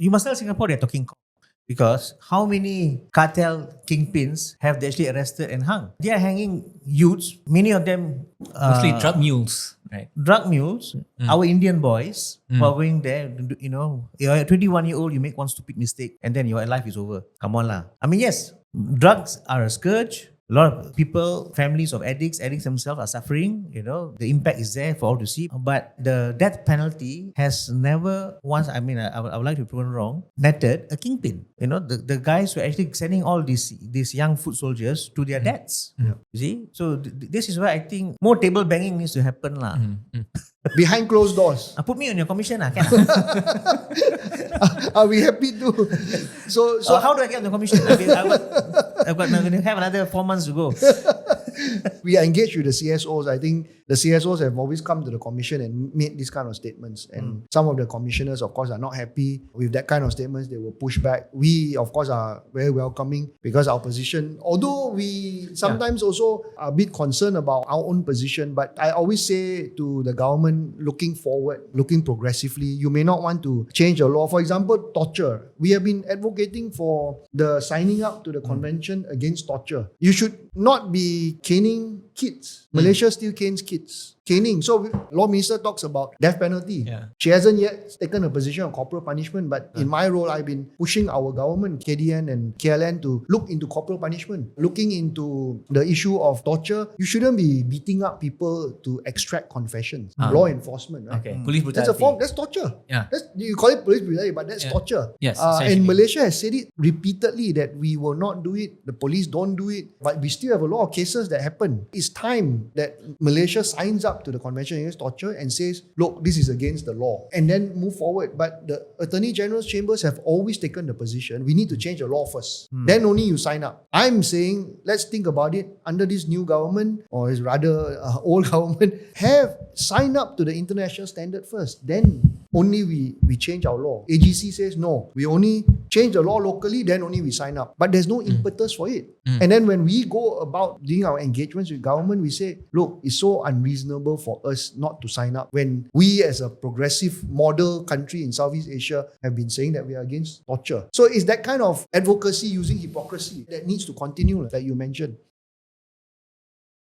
You must tell Singapore they're talking cock. Because how many cartel kingpins have they actually arrested and hung? They are hanging youths, many of them Mostly drug mules, right? drug mules, our Indian boys who are going there, you're a 21-year-old, you make one stupid mistake and then your life is over. Come on lah. I mean, yes, drugs are a scourge. A lot of people, families of addicts themselves are suffering. The impact is there for all to see. But the death penalty has never once, I would like to be proven wrong, netted a kingpin. The guys who are actually sending all these young foot soldiers to their deaths. You see? So this is why I think more table banging needs to happen lah. Behind closed doors. Put me on your commission lah, can? Are we happy to? So how do I get on the commission? I'm going to have another 4 months to go. we are engaged with the CSOs. I think the CSOs have always come to the commission and made these kind of statements. And some of the commissioners, of course, are not happy with that kind of statements. They will push back. We, of course, are very welcoming because our position, although we sometimes also are a bit concerned about our own position, but I always say to the government, looking forward, looking progressively, you may not want to change the law. For example, torture. We have been advocating for the signing up to the convention against torture. You should not be caning kids. Malaysia still canes kids. Caning. So law minister talks about death penalty. She hasn't yet taken a position on corporal punishment, but in my role, I've been pushing our government, KDN and KLN, to look into corporal punishment, looking into the issue of torture. You shouldn't be beating up people to extract confessions. Law enforcement, right? Okay. Police brutality. That's a form. That's torture. You call it police brutality, but that's torture. Yes. And Malaysia has said it repeatedly that we will not do it. The police don't do it, but we still have a lot of cases that happen. It's time that Malaysia signs up to the Convention Against Torture and says, look, this is against the law, and then move forward. But the Attorney General's chambers have always taken the position, we need to change the law first. Then only you sign up. I'm saying, let's think about it under this new government, or is rather old government, have signed up to the international standard first. Then only we change our law. AGC says, no, we only change the law locally, then only we sign up. But there's no impetus for it. And then when we go about doing our engagements with government, we say, look, it's so unreasonable for us not to sign up when we as a progressive model country in Southeast Asia have been saying that we are against torture. So it's that kind of advocacy using hypocrisy that needs to continue, like you mentioned.